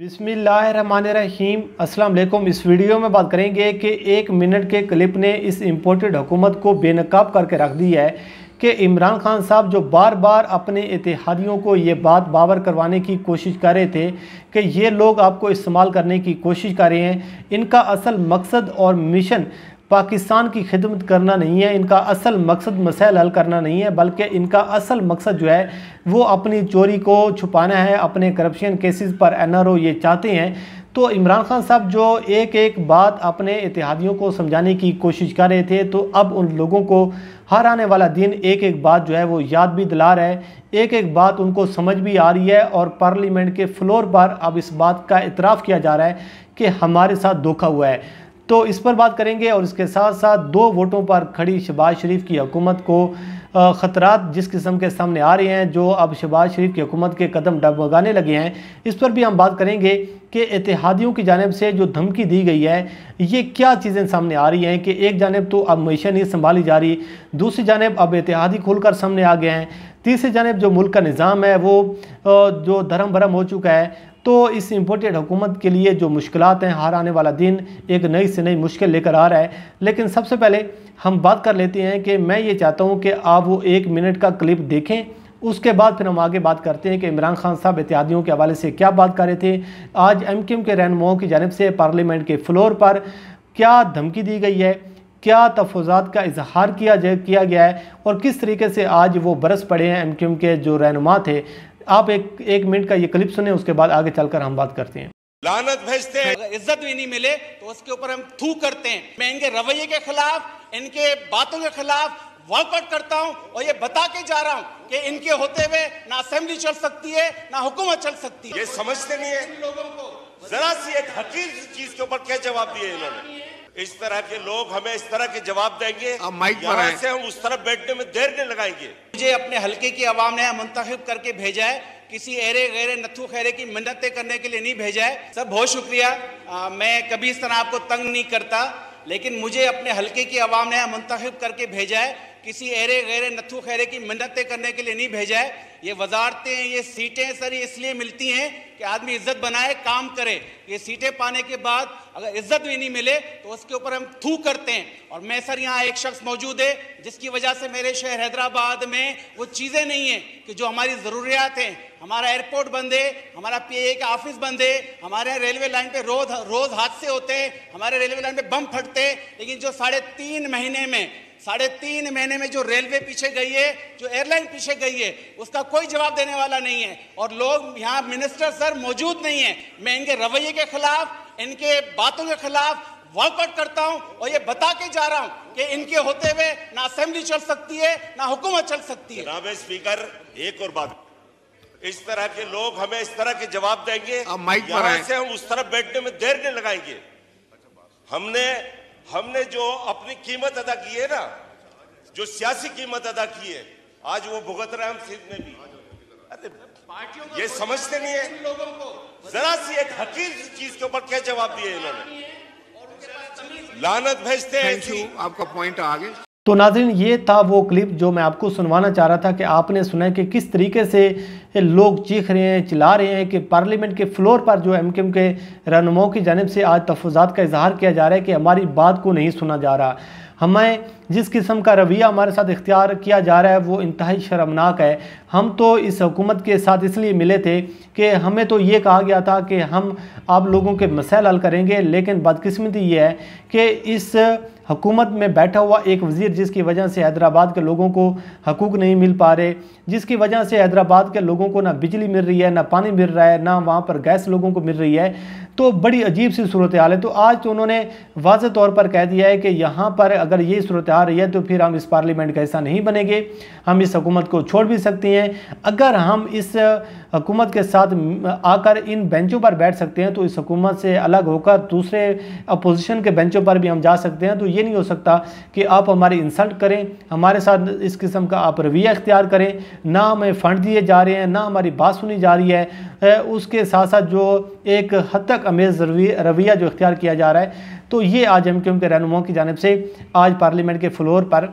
बिस्मिल्लाहिर्रहमानिर्रहीम अस्सलाम वालेकुम। इस वीडियो में बात करेंगे कि 1 मिनट के क्लिप ने इस इम्पोर्टेड हुकूमत को बेनकाब करके रख दी है कि इमरान खान साहब जो बार बार अपने इत्तेहादियों को ये बात बावर करवाने की कोशिश कर रहे थे कि ये लोग आपको इस्तेमाल करने की कोशिश कर रहे हैं, इनका असल मकसद और मिशन पाकिस्तान की खिदमत करना नहीं है, इनका असल मकसद मसाइल हल करना नहीं है, बल्कि इनका असल मकसद जो है वो अपनी चोरी को छुपाना है। अपने करप्शन केसेस पर NRO ये चाहते हैं। तो इमरान खान साहब जो एक एक बात अपने इत्तेहादियों को समझाने की कोशिश कर रहे थे, तो अब उन लोगों को हर आने वाला दिन एक एक बात जो है वो याद भी दिला रहा है, एक एक बात उनको समझ भी आ रही है और पार्लियामेंट के फ्लोर पर अब इस बात का इतराफ़ किया जा रहा है कि हमारे साथ धोखा हुआ है। तो इस पर बात करेंगे और इसके साथ साथ 2 वोटों पर खड़ी शहबाज शरीफ की हुकूमत को ख़तरात जिस किस्म के सामने आ रहे हैं, जो अब शहबाज शरीफ की हुकूमत के कदम डगमगाने लगे हैं, इस पर भी हम बात करेंगे कि इत्तेहादियों की जानिब से जो धमकी दी गई है ये क्या चीज़ें सामने आ रही हैं कि एक जानिब तो अब मईशत नहीं संभाली जा रही, दूसरी जानिब अब इत्तेहादी खुलकर सामने आ गए हैं, तीसरी जानिब जो मुल्क का निज़ाम है वो जो धर्म भरम हो चुका है। तो इस इम्पोर्टेड हुकूमत के लिए जो मुश्किलात हैं, हर आने वाला दिन एक नई से नई मुश्किल लेकर आ रहा है। लेकिन सबसे पहले हम बात कर लेते हैं कि मैं ये चाहता हूँ कि आप वो 1 मिनट का क्लिप देखें, उसके बाद फिर हम आगे बात करते हैं कि इमरान खान साहब इत्तेहादियों के हवाले से क्या बात कर रहे थे। आज MQM के रहनुमाओं की जानिब से पार्लियामेंट के फ्लोर पर क्या धमकी दी गई है, क्या तफज़ात का इजहार किया गया है और किस तरीके से आज वो बरस पड़े हैं MQM के जो रहनुमा थे। आप एक मिनट का ये क्लिप सुने, उसके बाद आगे चलकर हम बात करते हैं। लानत भेजते हैं, अगर इज्जत भी नहीं मिले तो उसके ऊपर हम थू करते हैं। मैं इनके रवैये के खिलाफ, इनके बातों के खिलाफ वॉकआउट करता हूं और ये बता के जा रहा हूं कि इनके होते हुए ना असेंबली चल सकती है ना हुकूमत चल सकती है। ये समझते नहीं है इन लोगों को, जरा सी एक हकीर चीज के ऊपर क्या जवाब दिए इन्होंने। इस तरह के लोग हमें इस तरह के जवाब देंगे, यहाँ से हम उस तरफ बैठने में देर नहीं लगाएंगे। मुझे अपने हल्के की आवाम ने मुंतखब करके भेजा है, किसी एरे गैरे नथु खैरे की मिन्नतें करने के लिए नहीं भेजा है। सब बहुत शुक्रिया। मैं कभी इस तरह आपको तंग नहीं करता, लेकिन मुझे अपने हल्के की आवाम ने मुंतखब करके भेजा है, किसी एरे गैरे नथु खैरे की मिन्नतें करने के लिए नहीं भेजा है। ये वजारतें, ये सीटें सर ये इसलिए मिलती हैं कि आदमी इज्जत बनाए, काम करे। ये सीटें पाने के बाद अगर इज्जत भी नहीं मिले तो उसके ऊपर हम थू करते हैं। और मैं सर यहाँ एक शख्स मौजूद है जिसकी वजह से मेरे शहर हैदराबाद में वो चीज़ें नहीं हैं कि जो हमारी ज़रूरियात हैं। हमारा एयरपोर्ट बंद है, हमारा PA का ऑफिस बंद है, हमारे रेलवे लाइन पे रोज हादसे होते हैं, हमारे रेलवे लाइन पे बम फटते हैं। लेकिन जो 3.5 महीने में जो रेलवे पीछे गई है, जो एयरलाइन पीछे गई है, उसका कोई जवाब देने वाला नहीं है। और लोग यहाँ मिनिस्टर सर मौजूद नहीं है। मैं इनके रवैये के खिलाफ, इनके बातों के खिलाफ वॉकआउट करता हूं और ये बता के जा रहा हूं कि इनके होते हुए ना असेंबली चल सकती है ना हुकूमत चल सकती है। जनाब स्पीकर, एक और बात, इस तरह के लोग हमें इस तरह के जवाब देंगे, यहाँ से हम उस तरफ बैठने में देर नहीं लगाएंगे। हमने जो अपनी कीमत अदा की है ना, जो सियासी कीमत अदा की है, आज वो भुगत रहे हम सिंध में भी। अरे ये समझते नहीं है इन लोगों को, जरा सी एक हकीर चीज के ऊपर क्या जवाब दिए इन्होंने। लानत भेजते हैं। आपका पॉइंट आगे। तो नाज़रीन, ये था वो क्लिप जो मैं आपको सुनवाना चाह रहा था कि आपने सुना है कि किस तरीके से लोग चीख रहे हैं, चिल्ला रहे हैं कि पार्लियामेंट के फ्लोर पर जो MQM के रहनुमाओं की जानिब से आज तफज़ात का इजहार किया जा रहा है कि हमारी बात को नहीं सुना जा रहा। हमें जिस किस्म का रवैया हमारे साथ इख्तियार किया जा रहा है वो इंतहाई शर्मनाक है। हम तो इस हुकूमत के साथ इसलिए मिले थे कि हमें तो ये कहा गया था कि हम आप लोगों के मसाइल हल करेंगे, लेकिन बदकिस्मती ये है कि इस हुकूमत में बैठा हुआ एक वज़ीर, जिसकी वजह से हैदराबाद के लोगों को हकूक़ नहीं मिल पा रहे, जिसकी वजह से हैदराबाद के लोगों को ना बिजली मिल रही है, ना पानी मिल रहा है, ना वहाँ पर गैस लोगों को मिल रही है। तो बड़ी अजीब सी सूरत हाल है। तो आज तो उन्होंने वाज़े तौर पर कह दिया है कि यहाँ पर अगर ये सूरत आ रही है तो फिर हम इस पार्लियामेंट का हिस्सा नहीं बनेंगे, हम इस हुकूमत को छोड़ भी सकते हैं। अगर हम इस हुकूमत के साथ आकर इन बेंचों पर बैठ सकते हैं तो इस हुकूमत से अलग होकर दूसरे अपोजिशन के बेंचों पर भी हम जा सकते हैं। तो ये नहीं हो सकता कि आप हमारी इंसल्ट करें, हमारे साथ इस किस्म का आप रवैया इख्तियार करें, ना हमें फ़ंड दिए जा रहे हैं, ना हमारी बात सुनी जा रही है, उसके साथ साथ जो एक हद तक अमेज़ रवैया जो इख्तियार किया जा रहा है। तो ये आज MQM के रहनुमाओं की जानिब से आज पार्लियामेंट के फ्लोर पर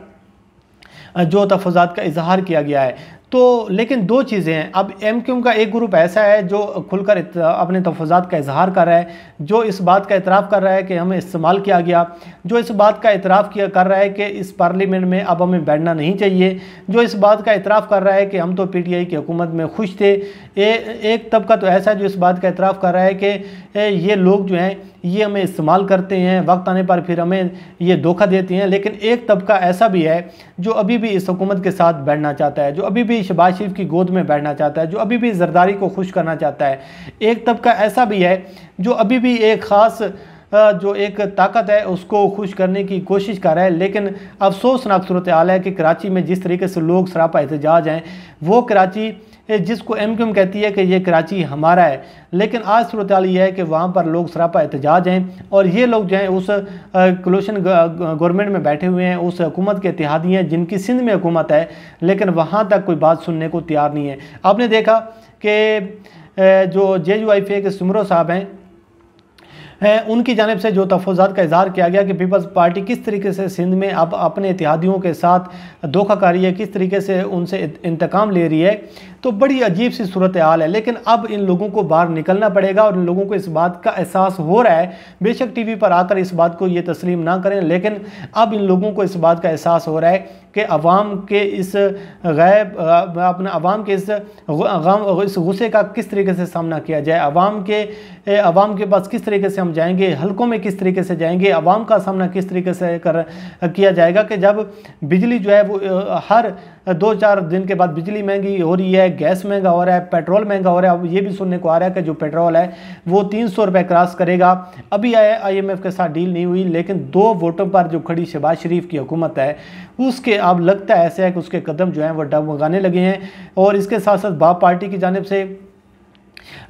जो तफज़ात का इजहार किया गया है। तो लेकिन दो चीज़ें हैं। अब MQM का एक ग्रुप ऐसा है जो खुलकर अपने तफज़ात का इजहार कर रहा है, जो इस बात का इतराफ़ कर रहा है कि हमें इस्तेमाल किया गया, जो इस बात का इतराफ़ कर रहा है कि इस पार्लियामेंट में अब हमें बैठना नहीं चाहिए, जो इस बात का इतराफ़ कर रहा है कि हम तो PTI की हुकूमत में खुश थे। एक तबका तो ऐसा है जो इस बात का इतराफ़ कर रहा है कि ये लोग जो हैं ये हमें इस्तेमाल करते हैं, वक्त आने पर फिर हमें ये धोखा देती हैं। लेकिन एक तबका ऐसा भी है जो अभी भी इस हुकूमत के साथ बैठना चाहता है, जो अभी भी शहबाज शरीफ की गोद में बैठना चाहता है, जो अभी भी जरदारी को खुश करना चाहता है। एक तबका ऐसा भी है जो अभी भी एक ख़ास जो एक ताकत है उसको खुश करने की कोशिश कर रहा है। लेकिन अफसोसनाक सूरत हाल है कि कराची में जिस तरीके से लोग सरापा एहतजाज हैं, वो कराची जिसको MQM कहती है कि ये कराची हमारा है, लेकिन आज सूरत हाल ये है कि वहाँ पर लोग सरापा एहतजाज हैं और ये लोग जो हैं उस कोलिशन गवर्नमेंट में बैठे हुए हैं, उस हुकूमत के इत्तेहादी हैं जिनकी सिंध में हुकूमत है, लेकिन वहाँ तक कोई बात सुनने को तैयार नहीं है। आपने देखा कि जो JUIFA के सुमरो साहब हैं, उनकी जानिब से जो तफज़ात का इजहार किया गया कि पीपल्स पार्टी किस तरीके से सिंध में अब अपने इत्तेहादियों के साथ धोखा कर रही है, किस तरीके से उनसे इंतकाम ले रही है, तो बड़ी अजीब सी सूरत हाल है। लेकिन अब इन लोगों को बाहर निकलना पड़ेगा और इन लोगों को इस बात का एहसास हो रहा है। बेशक TV पर आकर इस बात को ये तस्लीम ना करें, लेकिन अब इन लोगों को इस बात का एहसास हो रहा है कि अवाम के इस अपने अवाम के इस गुस्से का किस तरीके से सामना किया जाए, अवाम के पास किस तरीके से हम जाएंगे, हलकों में किस तरीके से जाएंगे, अवाम का सामना किस तरीके से किया जाएगा कि जब बिजली जो है वो हर 2-4 दिन के बाद बिजली महंगी हो रही है, गैस महंगा हो रहा है, पेट्रोल महंगा हो रहा है। अब ये भी सुनने को आ रहा है कि जो पेट्रोल है वो 300 रुपये क्रॉस करेगा। अभी IMF के साथ डील नहीं हुई, लेकिन 2 वोटों पर जो खड़ी शहबाज शरीफ की हुकूमत है उसके अब लगता है ऐसे है कि उसके कदम जो हैं वो डगमगाने लगे हैं। और इसके साथ साथ बाप पार्टी की जानिब से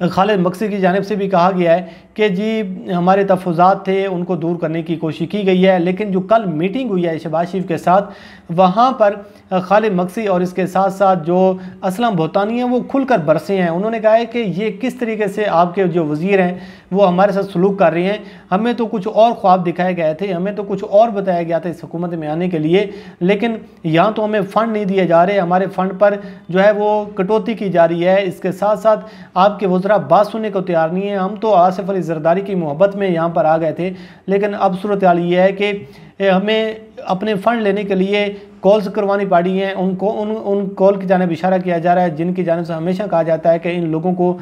खालिद मकसी की जानिब से भी कहा गया है कि जी हमारे तफज़ात थे उनको दूर करने की कोशिश की गई है। लेकिन जो कल मीटिंग हुई है शहबाज शरीफ के साथ, वहाँ पर खालिद मकसी और इसके साथ साथ जो असलम भोतानी हैं वो खुलकर बरसे हैं। उन्होंने कहा है कि ये किस तरीके से आपके जो वज़ीर हैं वो हमारे साथ सलूक कर रहे हैं, हमें तो कुछ और ख्वाब दिखाए गए थे, हमें तो कुछ और बताया गया था इस हुकूमत में आने के लिए, लेकिन यहाँ तो हमें फ़ंड नहीं दिए जा रहे, हमारे फ़ंड पर जो है वो कटौती की जा रही है। इसके साथ साथ आपके वज़रा बात सुनने को तैयार नहीं है। हम तो आसिफ अली जरदारी की मोहब्बत में यहाँ पर आ गए थे, लेकिन अब सूरत हाल ये है कि हमें अपने फ़ंड लेने के लिए कॉल्स करवानी पड़ी हैं। उन कॉल की जानिब इशारा किया जा रहा है जिनकी जानिब से हमेशा कहा जाता है कि इन लोगों को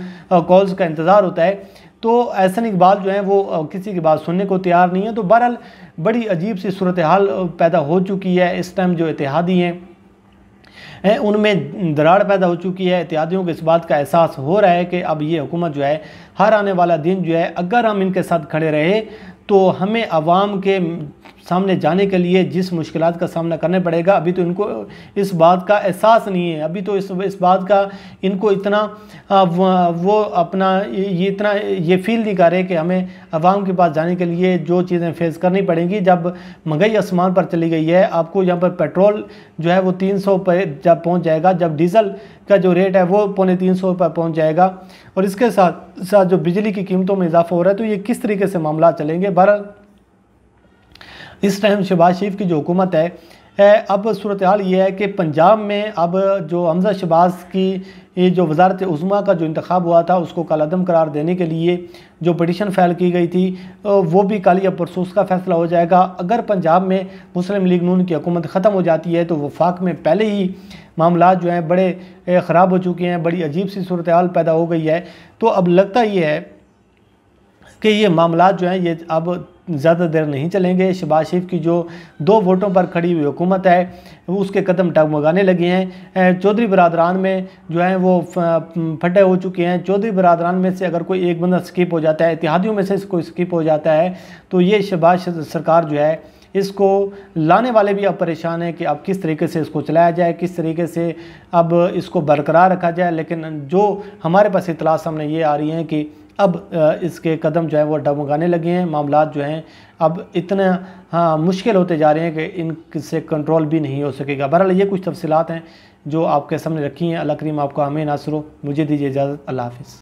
कॉल्स का इंतज़ार होता है। तो एहसन इकबाल जो है वो किसी की बात सुनने को तैयार नहीं है। तो बहरहाल बड़ी अजीब सी सूरत हाल पैदा हो चुकी है। इस टाइम जो इत्तेहादी हैं उनमें दरार पैदा हो चुकी है। इत्तेहादियों को इस बात का एहसास हो रहा है कि अब ये हुकूमत जो है हर आने वाला दिन जो है अगर हम इनके साथ खड़े रहे तो हमें अवाम के सामने जाने के लिए जिस मुश्किलात का सामना करना पड़ेगा, अभी तो इनको इस बात का एहसास नहीं है। अभी तो इस बात का इनको इतना वो अपना ये फील नहीं कर रहे कि हमें अवाम के पास जाने के लिए जो चीज़ें फेस करनी पड़ेंगी। जब महंगाई आसमान पर चली गई है, आपको यहाँ पर पेट्रोल जो है वो 300 पर जब पहुँच जाएगा, जब डीज़ल का जो रेट है वो 350 पर पहुँच जाएगा, और इसके साथ साथ जो बिजली की कीमतों में इजाफा हो रहा है, तो ये किस तरीके से मामला चलेंगे। बहरहाल इस टाइम शहबाज शरीफ की जो हुकूमत है अब सूरत हाल ये है कि पंजाब में अब जो हमजा शहबाज की जो वज़ारत उज़्मा का जो इंतखाब हुआ था उसको कलअदम करार देने के लिए जो पिटीशन फ़ाइल की गई थी वो भी कल या परसों का फ़ैसला हो जाएगा। अगर पंजाब में मुस्लिम लीग नून की हुकूमत ख़त्म हो जाती है तो वफाक में पहले ही मामला जो हैं बड़े ख़राब हो चुके हैं, बड़ी अजीब सी सूरत हाल पैदा हो गई है। तो अब लगता ये है कि ये मामला जो हैं ये अब ज़्यादा देर नहीं चलेंगे। शहबाज शरीफ की जो 2 वोटों पर खड़ी हुई हुकूमत है उसके कदम डगमगाने लगे हैं। चौधरी बरादरान में जो हैं वो फटे हो चुके हैं। चौधरी बरादरान में से अगर कोई एक बंदा स्किप हो जाता है, इत्तेहादियों में से कोई स्किप हो जाता है, तो ये शहबाज सरकार जो है इसको लाने वाले भी अब परेशान हैं कि अब किस तरीके से इसको चलाया जाए, किस तरीके से अब इसको बरकरार रखा जाए। लेकिन जो हमारे पास इतला सामने ये आ रही हैं कि अब इसके कदम जो है वो डगमगाने लगे हैं। मामलात जो हैं अब इतना मुश्किल होते जा रहे हैं कि इनसे कंट्रोल भी नहीं हो सकेगा। बहरहाल ये कुछ तफसीलात हैं जो आपके सामने रखी हैं। अल्लाह करीम आपको हमें नासर हो। मुझे दीजिए इजाज़त। अल्लाह हाफ़िज़।